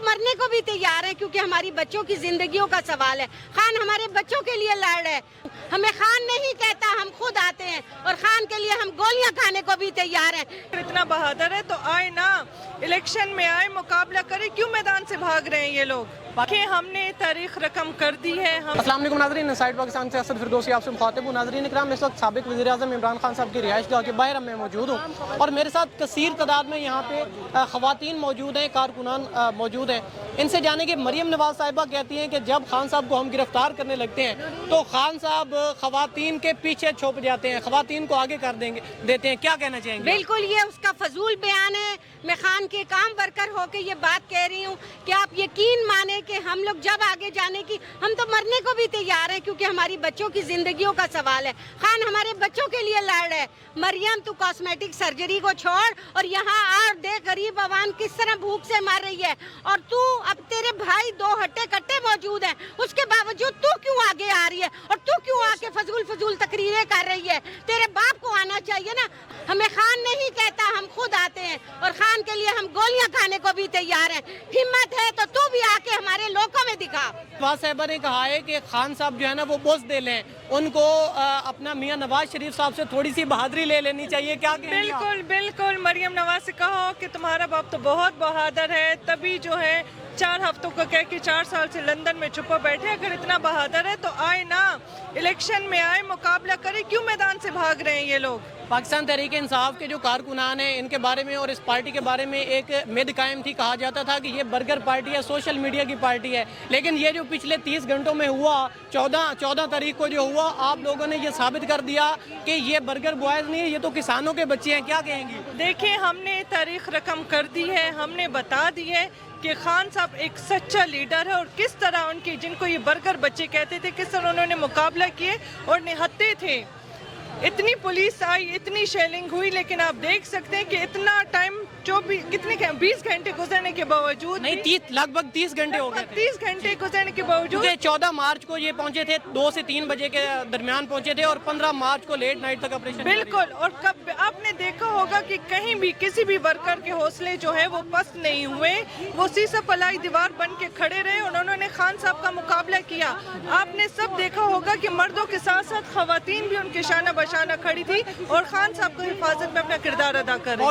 مرنے کو بھی تیار ہیں کیونکہ ہماری بچوں کی زندگیوں کا سوال ہے. خان ہمارے بچوں کے لیے لڑ رہے, ہمیں خان نہیں کہتا, ہم خود آتے ہیں اور خان کے لیے ہم گولیاں کھانے کو بھی تیار ہیں. اتنا بہادر ہے تو آئے نا, الیکشن میں آئے, مقابلہ کرے. کیوں میدان سے بھاگ رہے ہیں یہ لوگ؟ کہ ہم نے تاریخ رقم کر دی ہے. السلام علیکم ناظرین, انسائیڈ پاکستان سے اسد فردوسی آپ سے مخاطب ہوں. ناظرین اکرام, اس وقت سابق وزیر اعظم عمران خان صاحب کی رہائش گاہ کے باہر میں موجود ہوں اور میرے ساتھ کثیر تعداد میں یہاں پہ خواتین موجود ہیں, کارکنان موجود ہیں. ان سے جانے کہ مریم نواز صاحبہ کہتی ہیں کہ جب خان صاحب کو ہم گرفتار کرنے لگتے ہیں تو خان صاحب خواتین کے پیچھے چھپ جاتے ہیں, خواتین کو آگے کر دیتے ہیں. کیا کہنا چاہیں گے؟ بالکل یہ اس کا فضول بیان ہے. میں خان کے کام ورکر ہو کے یہ بات کہہ رہی ہوں کہ آپ یقین مانیں کہ ہم لوگ جب آگے جانے کی, ہم تو مرنے کو بھی تیار ہیں کیونکہ ہماری بچوں کی زندگیوں کا سوال ہے. خان ہمارے بچوں کے لیے لڑ رہے. مریم تو کاسمیٹک سرجری کو چھوڑ اور یہاں آ دیکھ غریب عوام کس طرح بھوک سے مر رہی ہے, اور تو اب تیرے بھائی دو ہٹے کٹے موجود ہیں, اس کے باوجود تو کیوں آگے آ رہی ہے اور تو کیوں آ کے فضول تقریریں کر رہی ہے؟ تیرے باپ کو آنا چاہیے نا. ہمیں خان نہیں کہتا, ہم خود آتے ہیں اور خان کے لیے ہم گولیاں کھانے کو بھی تیار ہیں. ہمت ہے تو بھی آ کے ہمارے لوگوں میں دکھا. نواز صاحبہ نے کہا ہے کہ خان صاحب جو ہے نا وہ بزدل ہیں, ان کو اپنا میاں نواز شریف صاحب سے تھوڑی سی بہادری لے لینی چاہیے. کیا کہیں گے؟ بالکل مریم نواز سے کہو کہ تمہارا باپ تو بہت بہادر ہے, تبھی جو ہے 4 ہفتوں کو کہہ کے 4 سال سے لندن میں چھپا بیٹھے. اگر اتنا بہادر ہے تو آئے نا, الیکشن میں آئے, مقابلہ کرے. کیوں میدان سے بھاگ رہے ہیں یہ لوگ؟ پاکستان تحریک انصاف کے جو کارکنان ہیں ان کے بارے میں اور اس پارٹی کے بارے میں ایک مد قائم تھی, کہا جاتا تھا کہ یہ برگر پارٹی ہے, سوشل میڈیا کی پارٹی ہے. لیکن یہ جو پچھلے 30 گھنٹوں میں ہوا, 14 تاریخ کو جو ہوا, آپ لوگوں نے یہ ثابت کر دیا کہ یہ برگر بوائز نہیں ہے, یہ تو کسانوں کے بچے ہیں. کیا کہیں گی؟ دیکھیں, ہم نے تاریخ رقم کر دی ہے, ہم نے بتا دی ہے کہ خان صاحب ایک سچا لیڈر ہے اور کس طرح ان کی, جن کو یہ برگر بچے کہتے تھے, کس طرح انہوں نے مقابلہ کیے اور نہتے تھے. اتنی پولیس آئی, اتنی شیلنگ ہوئی, لیکن آپ دیکھ سکتے ہیں کہ اتنا ٹائم 20 گھنٹے گزرنے کے باوجود نہیں, لگ بھگ 30 گھنٹے ہو گئے. 30 گھنٹے گزرنے کے باوجود 14 مارچ کو یہ پہنچے تھے, 2 سے 3 بجے کے درمیان پہنچے تھے اور 15 مارچ کو لیٹ نائٹ تک آپریشن. بالکل. اور کب آپ نے دیکھا ہوگا کہ کہیں بھی کسی بھی ورکر کے حوصلے جو ہے وہ پست نہیں ہوئے, وہ سیسا پلائی دیوار بن کے کھڑے رہے اور انہوں نے خان صاحب کا مقابلہ کیا. آپ نے سب دیکھا ہوگا کہ مردوں کے ساتھ ساتھ خواتین بھی ان کے شانہ بشانہ کھڑی تھی اور خان صاحب کو حفاظت میں اپنا کردار ادا کر رہی.